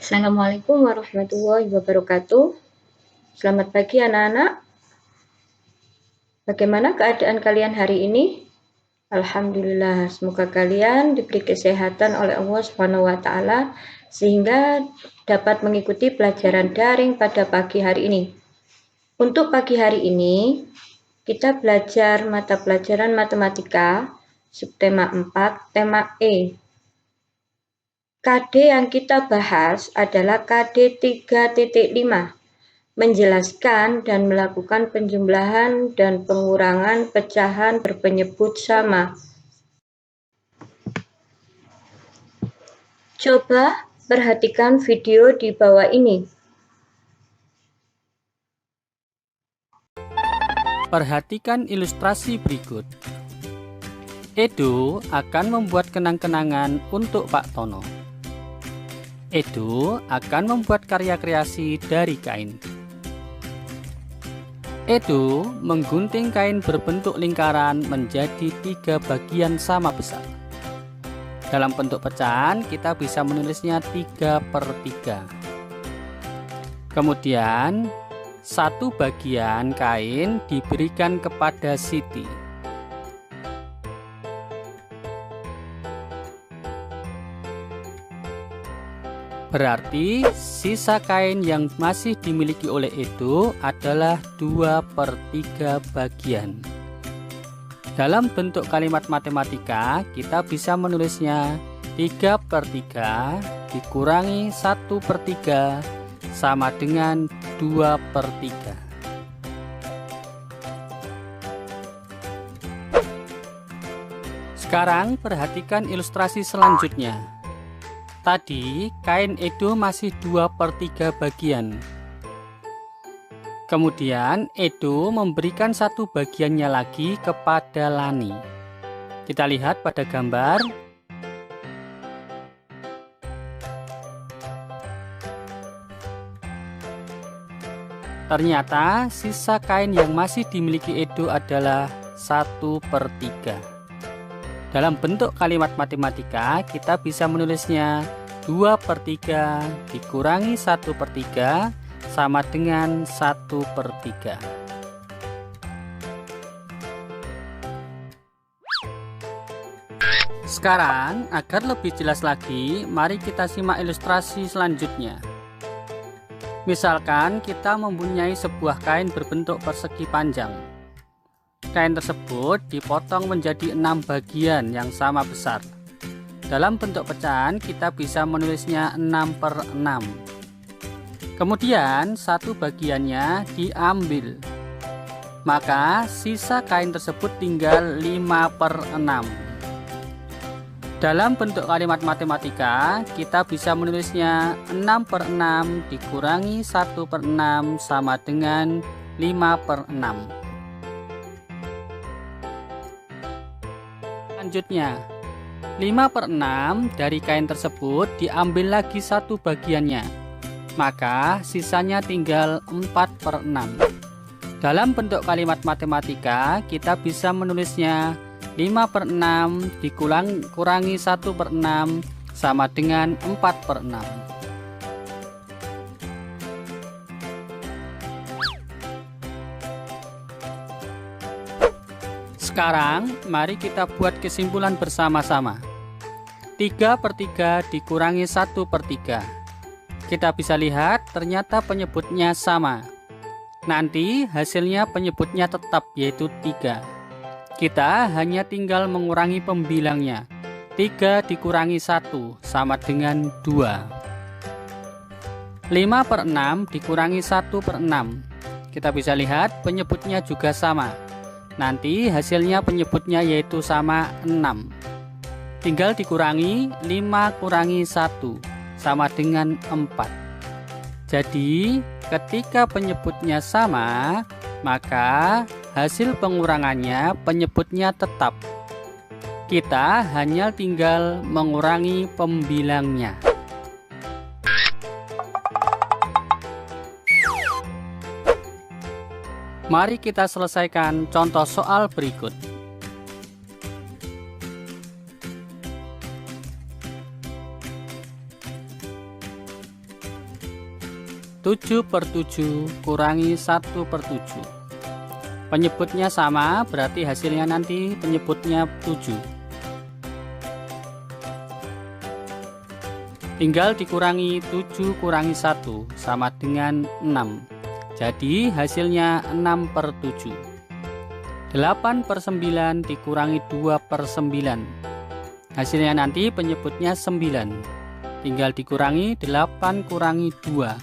Assalamualaikum warahmatullahi wabarakatuh. Selamat pagi anak-anak. Bagaimana keadaan kalian hari ini? Alhamdulillah, semoga kalian diberi kesehatan oleh Allah Subhanahu wa taala sehingga dapat mengikuti pelajaran daring pada pagi hari ini. Untuk pagi hari ini, kita belajar mata pelajaran matematika subtema 4, tema E. KD yang kita bahas adalah KD 3.5, menjelaskan dan melakukan penjumlahan dan pengurangan pecahan berpenyebut sama. Coba perhatikan video di bawah ini. Perhatikan ilustrasi berikut. Edo akan membuat kenang-kenangan untuk Pak Tono. Edo akan membuat karya kreasi dari kain. Edo menggunting kain berbentuk lingkaran menjadi 3 bagian sama besar. Dalam bentuk pecahan kita bisa menulisnya 3/3. Kemudian 1 bagian kain diberikan kepada Siti. Berarti sisa kain yang masih dimiliki oleh Edo adalah 2/3 bagian. Dalam bentuk kalimat matematika kita bisa menulisnya 3/3 dikurangi 1/3 sama dengan 2/3. Sekarang perhatikan ilustrasi selanjutnya. Tadi kain Edo masih 2/3 bagian. Kemudian Edo memberikan 1 bagiannya lagi kepada Lani. Kita lihat pada gambar. Ternyata sisa kain yang masih dimiliki Edo adalah 1/3. Dalam bentuk kalimat matematika kita bisa menulisnya 2/3 dikurangi 1/3 sama dengan 1/3. Sekarang agar lebih jelas lagi, mari kita simak ilustrasi selanjutnya. Misalkan kita mempunyai sebuah kain berbentuk persegi panjang. Kain tersebut dipotong menjadi 6 bagian yang sama besar. Dalam bentuk pecahan kita bisa menulisnya 6/6. Kemudian 1 bagiannya diambil. Maka sisa kain tersebut tinggal 5/6. Dalam bentuk kalimat matematika kita bisa menulisnya 6/6 dikurangi 1/6 sama dengan 5/6. Selanjutnya 5/6 dari kain tersebut diambil lagi 1 bagiannya, maka sisanya tinggal 4/6. Dalam bentuk kalimat matematika kita bisa menulisnya 5/6 dikurangi 1/6 sama dengan 4/6. Sekarang mari kita buat kesimpulan bersama-sama. 3/3 dikurangi 1/3. Kita bisa lihat ternyata penyebutnya sama. Nanti hasilnya penyebutnya tetap, yaitu 3. Kita hanya tinggal mengurangi pembilangnya. 3 dikurangi 1 sama dengan 2. 5/6 dikurangi 1/6. Kita bisa lihat penyebutnya juga sama. Nanti hasilnya penyebutnya yaitu sama 6. Tinggal dikurangi 5 kurangi 1 sama dengan 4. Jadi ketika penyebutnya sama, maka hasil pengurangannya penyebutnya tetap. Kita hanya tinggal mengurangi pembilangnya. Mari kita selesaikan contoh soal berikut. 7/7 kurangi 1/7. Penyebutnya sama, berarti hasilnya nanti penyebutnya 7. Tinggal dikurangi 7 kurangi 1 sama dengan 6. Jadi hasilnya 6/7. 8/9 dikurangi 2/9. Hasilnya nanti penyebutnya 9. Tinggal dikurangi 8 kurangi 2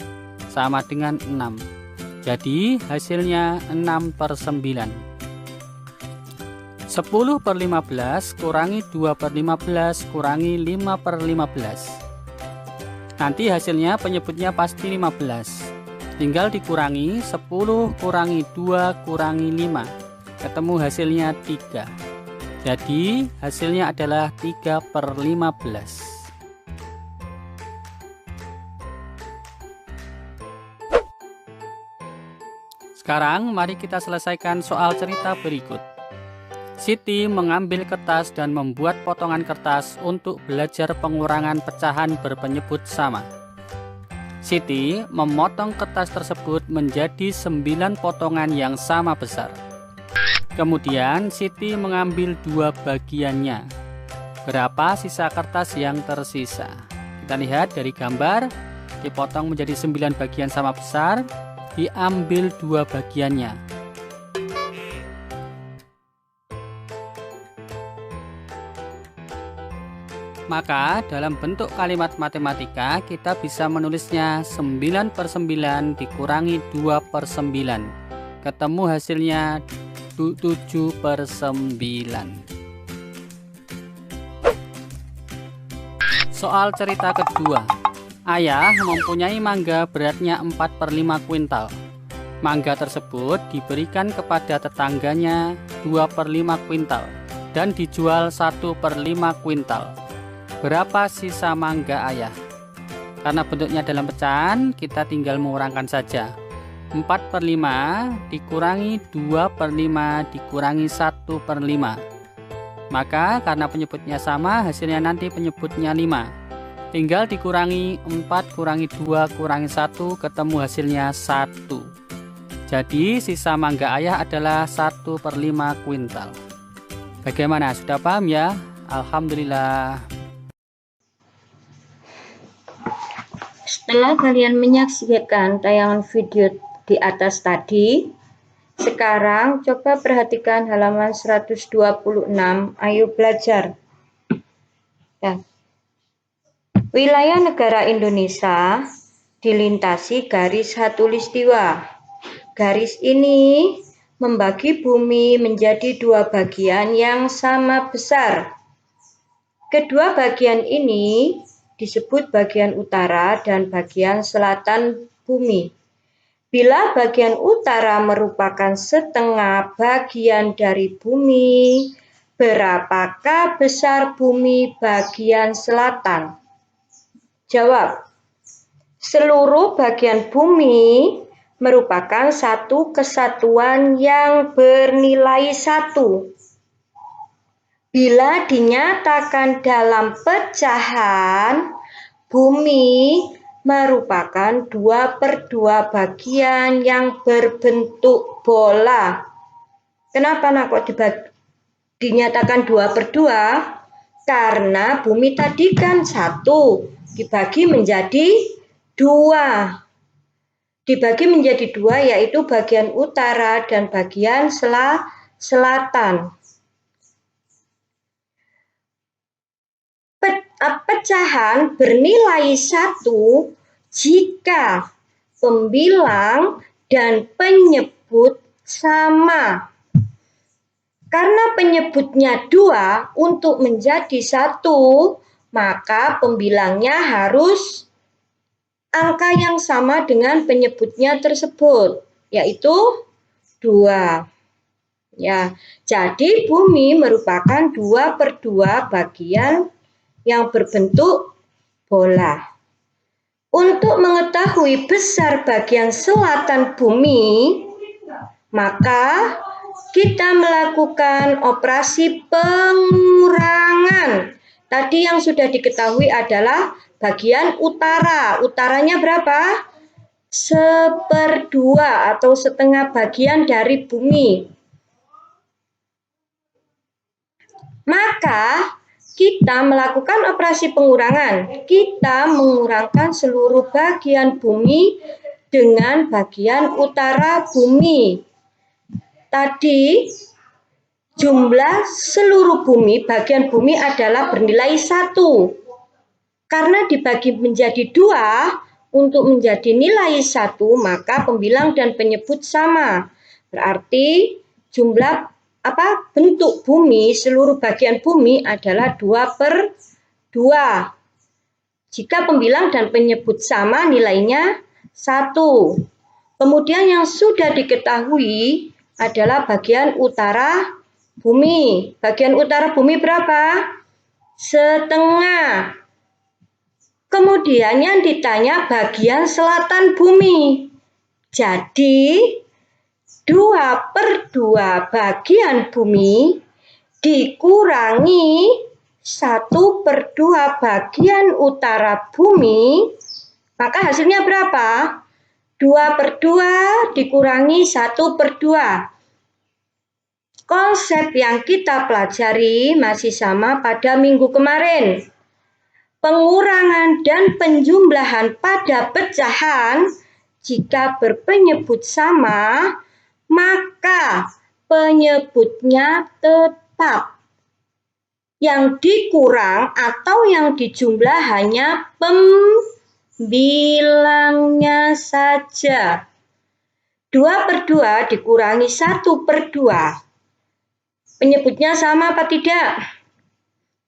sama dengan 6. Jadi hasilnya 6/9. 10/15 kurangi 2/15 kurangi 5/15. Nanti hasilnya penyebutnya pasti 15. Tinggal dikurangi 10 kurangi 2 kurangi 5. Ketemu hasilnya 3. Jadi hasilnya adalah 3/15. Sekarang mari kita selesaikan soal cerita berikut. Siti mengambil kertas dan membuat potongan kertas untuk belajar pengurangan pecahan berpenyebut sama. Siti memotong kertas tersebut menjadi 9 potongan yang sama besar. Kemudian Siti mengambil 2 bagiannya. Berapa sisa kertas yang tersisa? Kita lihat dari gambar, dipotong menjadi 9 bagian sama besar. Diambil 2 bagiannya. Maka dalam bentuk kalimat matematika kita bisa menulisnya 9/9 dikurangi 2/9. Ketemu hasilnya 7/9. Soal cerita kedua. Ayah mempunyai mangga beratnya 4/5 kuintal. Mangga tersebut diberikan kepada tetangganya 2/5 kuintal dan dijual 1/5 kuintal. Berapa sisa mangga ayah? Karena bentuknya dalam pecahan, kita tinggal mengurangkan saja. 4/5 dikurangi 2/5 dikurangi 1/5. Maka karena penyebutnya sama, hasilnya nanti penyebutnya 5. Tinggal dikurangi 4 kurangi 2 kurangi 1, ketemu hasilnya 1. Jadi sisa mangga ayah adalah 1/5 kuintal. Bagaimana, sudah paham ya? Alhamdulillah. Setelah kalian menyaksikan tayangan video di atas tadi, sekarang coba perhatikan halaman 126. Ayo belajar. Ya. Wilayah negara Indonesia dilintasi garis khatulistiwa. Garis ini membagi bumi menjadi 2 bagian yang sama besar. Kedua bagian ini disebut bagian utara dan bagian selatan bumi. Bila bagian utara merupakan setengah bagian dari bumi, berapakah besar bumi bagian selatan? Jawab. Seluruh bagian bumi merupakan satu kesatuan yang bernilai 1. Bila dinyatakan dalam pecahan, bumi merupakan 2/2 bagian yang berbentuk bola. Kenapa kok dinyatakan 2/2? Karena bumi tadi kan 1. Dibagi menjadi 2. Dibagi menjadi 2 yaitu bagian utara dan bagian selatan. Pecahan bernilai 1 jika pembilang dan penyebut sama. Karena penyebutnya 2 untuk menjadi 1, maka pembilangnya harus angka yang sama dengan penyebutnya tersebut, yaitu 2. Ya, jadi bumi merupakan 2/2 bagian yang berbentuk bola. Untuk mengetahui besar bagian selatan bumi, maka kita melakukan operasi pengurangan. Tadi yang sudah diketahui adalah bagian utara. Utaranya berapa? 1/2 atau setengah bagian dari bumi. Maka kita melakukan operasi pengurangan. Kita mengurangkan seluruh bagian bumi dengan bagian utara bumi. Tadi jumlah seluruh bumi, bagian bumi adalah bernilai 1. Karena dibagi menjadi 2 untuk menjadi nilai 1, maka pembilang dan penyebut sama. Berarti jumlah bentuk bumi, seluruh bagian bumi adalah 2/2. Jika pembilang dan penyebut sama, nilainya 1. Kemudian yang sudah diketahui adalah bagian utara bumi. Bagian utara bumi berapa? 1/2. Kemudian yang ditanya bagian selatan bumi. Jadi 2/2 bagian bumi dikurangi 1/2 bagian utara bumi, maka hasilnya berapa? 2/2 dikurangi 1/2. Konsep yang kita pelajari masih sama pada minggu kemarin. Pengurangan dan penjumlahan pada pecahan jika berpenyebut sama, maka penyebutnya tetap. Yang dikurang atau yang dijumlah hanya pembilangnya saja. 2/2 dikurangi 1/2. Penyebutnya sama apa tidak?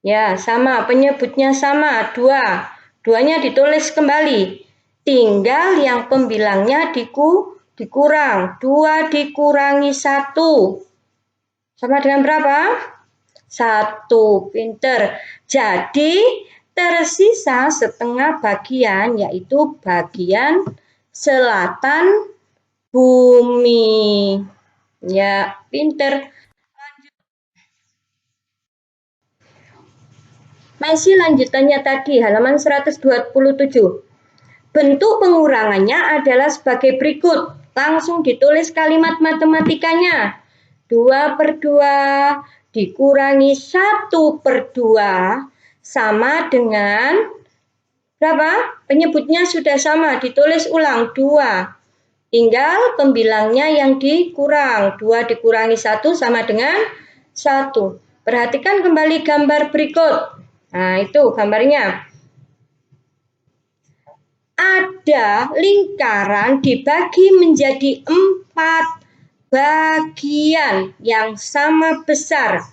Ya, sama. Penyebutnya sama. 2. 2-nya ditulis kembali. Tinggal yang pembilangnya dikurang. 2 dikurangi 1. Sama dengan berapa? 1. Pinter. Jadi, tersisa setengah bagian, yaitu bagian selatan bumi. Ya, pinter. Masih lanjutannya tadi, halaman 127. Bentuk pengurangannya adalah sebagai berikut. Langsung ditulis kalimat matematikanya. 2/2 dikurangi 1/2 sama dengan berapa? Penyebutnya sudah sama, ditulis ulang 2. Tinggal pembilangnya yang dikurang. 2 dikurangi 1 sama dengan 1. Perhatikan kembali gambar berikut. Nah, itu gambarnya. Ada lingkaran dibagi menjadi 4 bagian yang sama besar.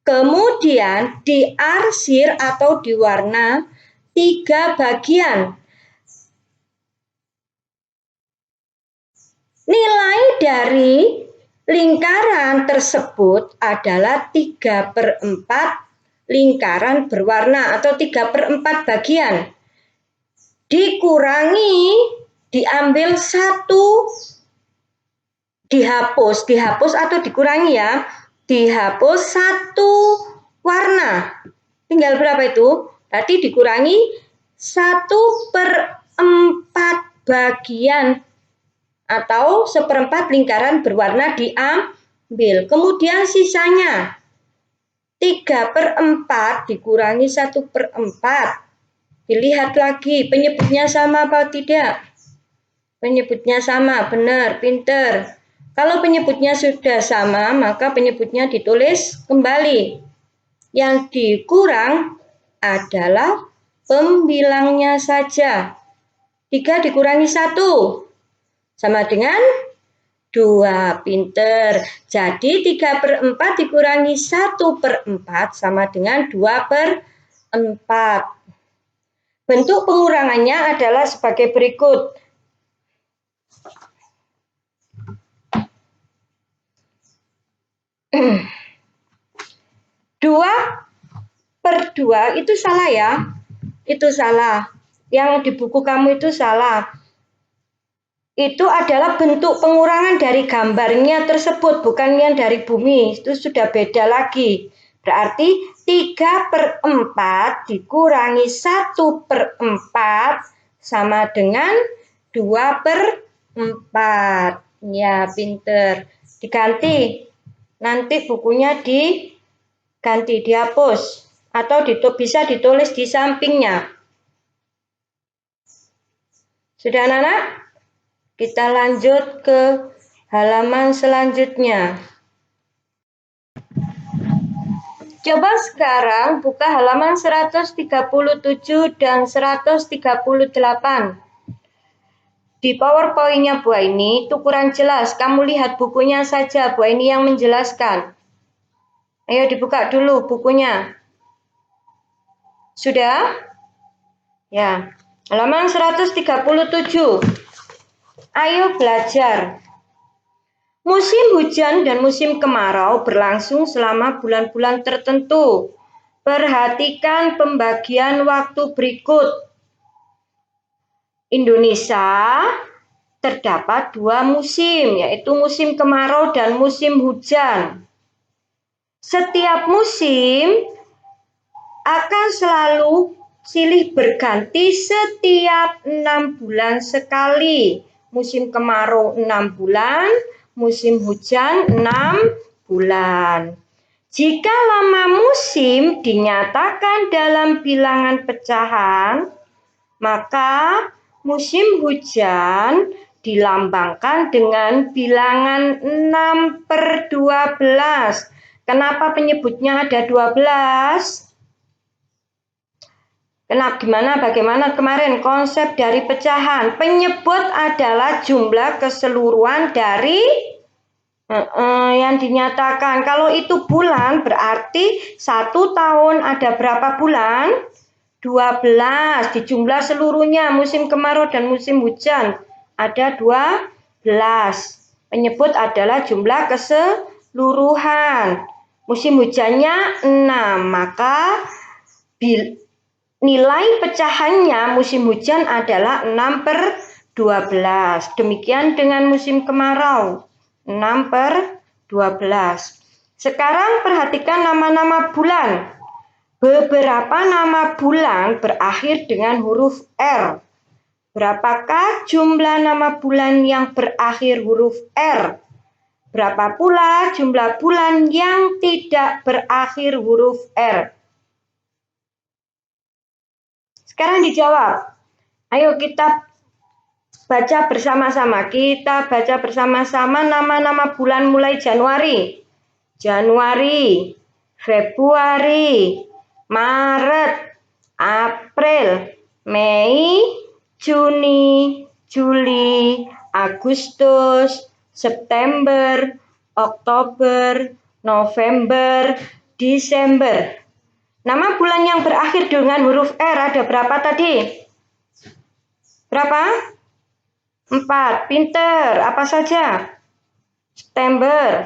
Kemudian diarsir atau diwarna 3 bagian. Nilai dari lingkaran tersebut adalah 3/4 lingkaran berwarna atau 3/4 bagian. Dikurangi, diambil 1, dihapus atau dikurangi ya. Dihapus 1 warna. Tinggal berapa itu? Tadi dikurangi 1/4 bagian atau 1/4 lingkaran berwarna diambil. Kemudian sisanya 3/4 dikurangi 1/4. Dilihat lagi, penyebutnya sama apa tidak? Penyebutnya sama, benar, pinter. Kalau penyebutnya sudah sama, maka penyebutnya ditulis kembali. Yang dikurang adalah pembilangnya saja. 3 dikurangi 1 sama dengan 2, pinter. Jadi 3/4 dikurangi 1/4 sama dengan 2/4. Bentuk pengurangannya adalah sebagai berikut. 2/2 itu salah ya. Itu salah. Yang di buku kamu itu salah. Itu adalah bentuk pengurangan dari gambarnya tersebut, bukan yang dari bumi. Itu sudah beda lagi. Berarti 3/4 dikurangi 1/4 sama dengan 2/4. Ya, pinter. Diganti. Nanti bukunya diganti, dihapus. Atau bisa ditulis di sampingnya. Sudah anak-anak? Kita lanjut ke halaman selanjutnya. Coba sekarang buka halaman 137 dan 138. Di PowerPoint-nya Bu Aini itu kurang jelas. Kamu lihat bukunya saja, Bu Aini yang menjelaskan. Ayo dibuka dulu bukunya. Sudah? Ya. Halaman 137. Ayo belajar. Musim hujan dan musim kemarau berlangsung selama bulan-bulan tertentu. Perhatikan pembagian waktu berikut. Indonesia terdapat 2 musim, yaitu musim kemarau dan musim hujan. Setiap musim akan selalu silih berganti setiap 6 bulan sekali. Musim kemarau 6 bulan, musim hujan 6 bulan. Jika lama musim dinyatakan dalam bilangan pecahan, maka musim hujan dilambangkan dengan bilangan 6/12. Kenapa penyebutnya ada 12? Bagaimana kemarin konsep dari pecahan? Penyebut adalah jumlah keseluruhan dari yang dinyatakan. Kalau itu bulan berarti 1 tahun ada berapa bulan? 12, dijumlah seluruhnya musim kemarau dan musim hujan ada 12. Penyebut adalah jumlah keseluruhan. Musim hujannya 6, maka nilai pecahannya musim hujan adalah 6/12. Demikian dengan musim kemarau, 6/12. Sekarang perhatikan nama-nama bulan. Beberapa nama bulan berakhir dengan huruf R. Berapakah jumlah nama bulan yang berakhir huruf R? Berapa pula jumlah bulan yang tidak berakhir huruf R? Sekarang dijawab. Ayo kita baca bersama-sama. Kita baca bersama-sama nama-nama bulan mulai Januari. Januari, Februari, Maret, April, Mei, Juni, Juli, Agustus, September, Oktober, November, Desember. Nama bulan yang berakhir dengan huruf R ada berapa tadi? Berapa? 4. Pinter. Apa saja? September,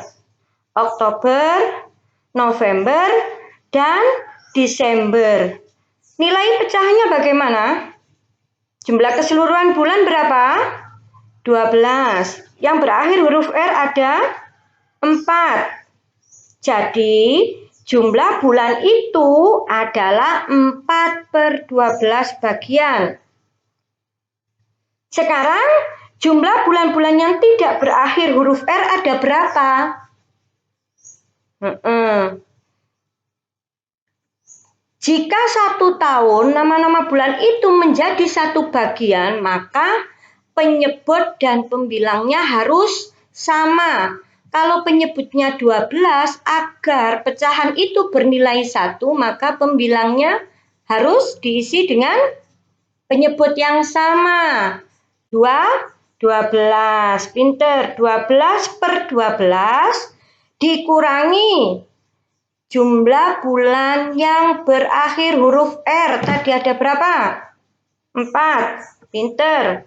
Oktober, November, dan Desember. Nilai pecahannya bagaimana? Jumlah keseluruhan bulan berapa? 12. Yang berakhir huruf R ada 4. Jadi jumlah bulan itu adalah 4/12 bagian. Sekarang jumlah bulan-bulan yang tidak berakhir huruf R ada berapa? Jika 1 tahun nama-nama bulan itu menjadi 1 bagian, maka penyebut dan pembilangnya harus sama. Kalau penyebutnya 12, agar pecahan itu bernilai 1, maka pembilangnya harus diisi dengan penyebut yang sama. 12. Pinter. 12/12 dikurangi jumlah bulan yang berakhir huruf R. Tadi ada berapa? 4. Pinter.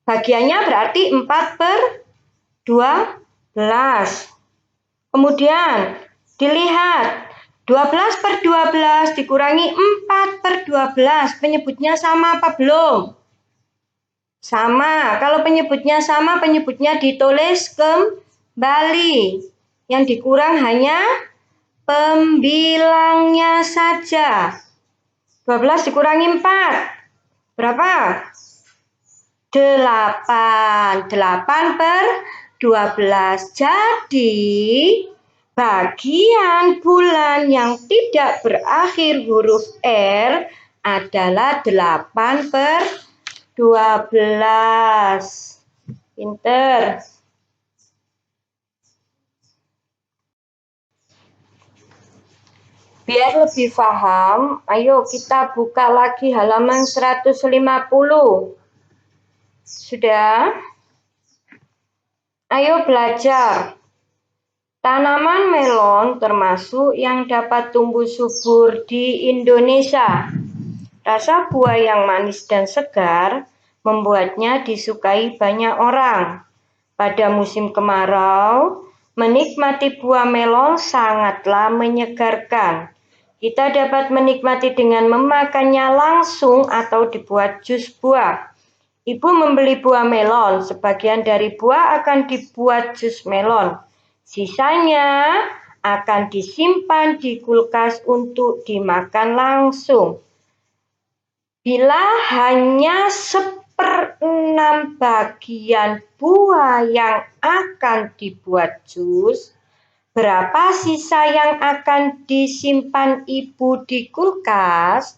Bagiannya berarti 4/12. Kemudian dilihat 12/12 dikurangi 4/12. Penyebutnya sama apa belum? Sama. Kalau penyebutnya sama, penyebutnya ditulis kembali. Yang dikurang hanya pembilangnya saja. 12 dikurangi 4. Berapa? 8. 8 per 12. Jadi, bagian bulan yang tidak berakhir huruf R adalah 8 per 12. Pinter. Biar lebih paham, ayo kita buka lagi halaman 150. Sudah? Ayo belajar. Tanaman melon termasuk yang dapat tumbuh subur di Indonesia. Rasa buah yang manis dan segar membuatnya disukai banyak orang. Pada musim kemarau, menikmati buah melon sangatlah menyegarkan. Kita dapat menikmati dengan memakannya langsung atau dibuat jus buah. Ibu membeli buah melon, sebagian dari buah akan dibuat jus melon. Sisanya akan disimpan di kulkas untuk dimakan langsung. Bila hanya 1/6 bagian buah yang akan dibuat jus, berapa sisa yang akan disimpan ibu di kulkas?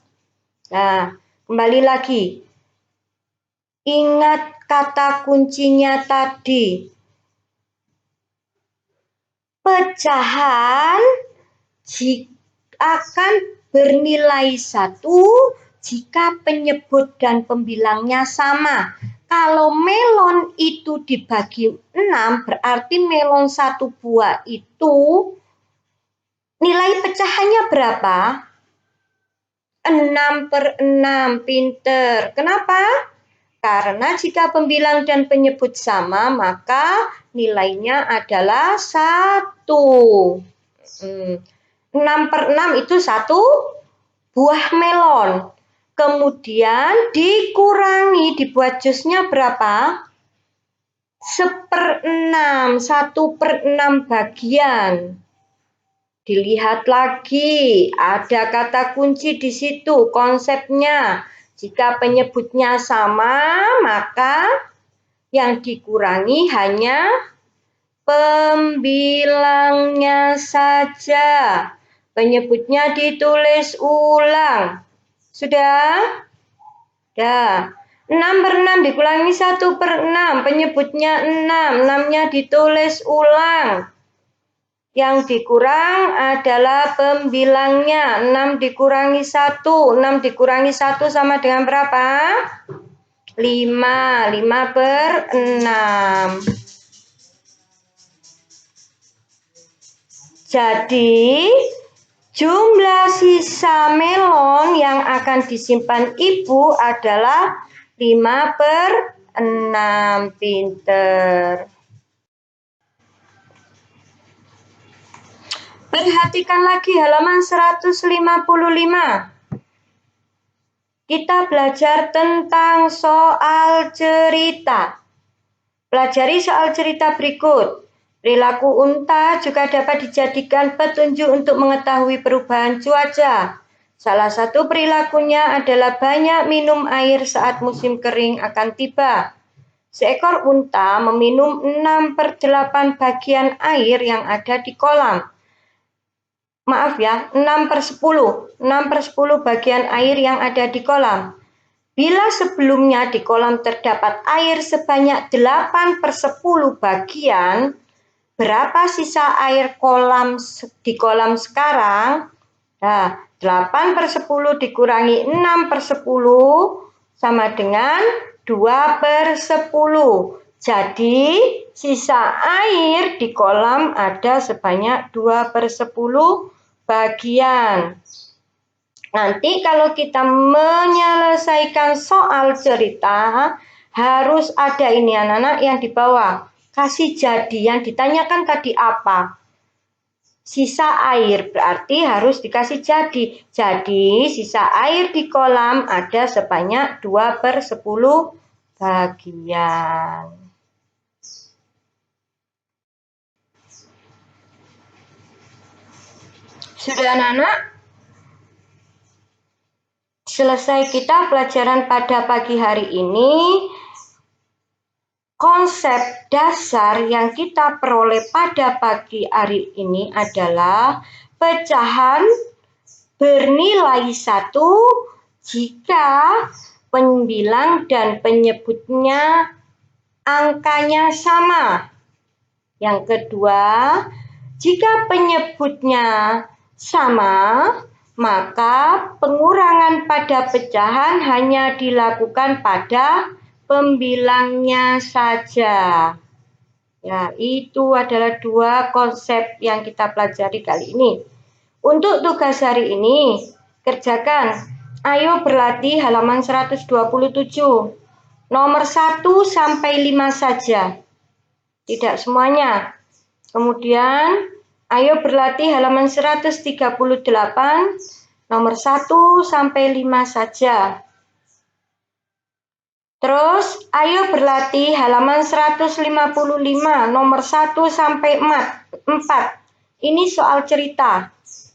Nah, kembali lagi. Ingat kata kuncinya tadi. Pecahan akan bernilai 1 jika penyebut dan pembilangnya sama. Kalau melon itu dibagi 6, berarti melon 1 buah itu nilai pecahannya berapa? 6/6, pinter. Kenapa? Karena jika pembilang dan penyebut sama, maka nilainya adalah 1. 6/6 itu 1 buah melon. Kemudian dikurangi, dibuat jusnya berapa? 1/6, 1/6 bagian. Dilihat lagi, ada kata kunci di situ, konsepnya. Jika penyebutnya sama, maka yang dikurangi hanya pembilangnya saja. Penyebutnya ditulis ulang. Sudah? Sudah. 6/6 dikurangi 1/6. Penyebutnya 6. 6-nya ditulis ulang. Yang dikurang adalah pembilangnya. 6 dikurangi 1. 6 dikurangi 1 sama dengan berapa? 5. 5/6. Jadi, jumlah sisa melon yang akan disimpan ibu adalah 5/6. Pinter. Perhatikan lagi halaman 155. Kita belajar tentang soal cerita. Pelajari soal cerita berikut. Perilaku unta juga dapat dijadikan petunjuk untuk mengetahui perubahan cuaca. Salah satu perilakunya adalah banyak minum air saat musim kering akan tiba. Seekor unta meminum 6/8 bagian air yang ada di kolam. Maaf ya, 6/10. 6/10 bagian air yang ada di kolam. Bila sebelumnya di kolam terdapat air sebanyak 8/10 bagian, berapa sisa air di kolam sekarang? Nah, 8/10 dikurangi 6/10 sama dengan 2/10. Jadi, sisa air di kolam ada sebanyak 2/10 bagian. Nanti kalau kita menyelesaikan soal cerita, harus ada ini anak-anak yang di bawah. Kasih jadi, yang ditanyakan tadi apa? Sisa air, berarti harus dikasih jadi. Jadi, sisa air di kolam ada sebanyak 2/10 bagian. Sudah anak-anak? Selesai kita pelajaran pada pagi hari ini. konsep dasar yang kita peroleh pada pagi hari ini adalah pecahan bernilai 1 jika pembilang dan penyebutnya angkanya sama. Yang kedua, jika penyebutnya sama, maka pengurangan pada pecahan hanya dilakukan pada pembilangnya saja. Ya, itu adalah 2 konsep yang kita pelajari kali ini. Untuk tugas hari ini, kerjakan. Ayo berlatih halaman 127. Nomor 1 sampai 5 saja. Tidak semuanya. Kemudian, ayo berlatih halaman 138. Nomor 1 sampai 5 saja. Terus, ayo berlatih halaman 155, nomor 1 sampai 4. Ini soal cerita.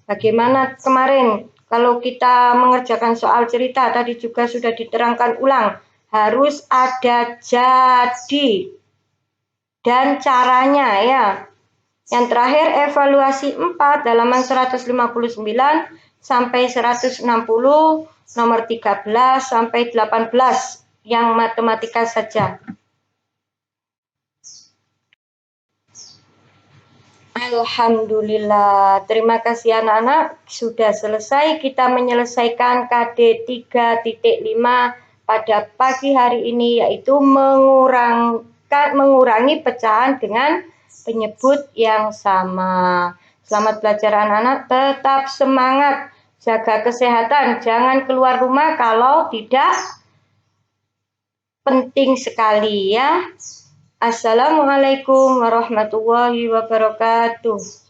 Bagaimana kemarin kalau kita mengerjakan soal cerita, tadi juga sudah diterangkan ulang. Harus ada jadi dan caranya ya. Yang terakhir, evaluasi 4, halaman 159 sampai 160, nomor 13 sampai 18. Yang matematika saja. Alhamdulillah, terima kasih anak-anak. Sudah selesai kita menyelesaikan KD 3.5 pada pagi hari ini, yaitu mengurangi pecahan dengan penyebut yang sama. Selamat belajar anak-anak, tetap semangat, jaga kesehatan, jangan keluar rumah kalau tidak penting sekali ya. Assalamualaikum warahmatullahi wabarakatuh.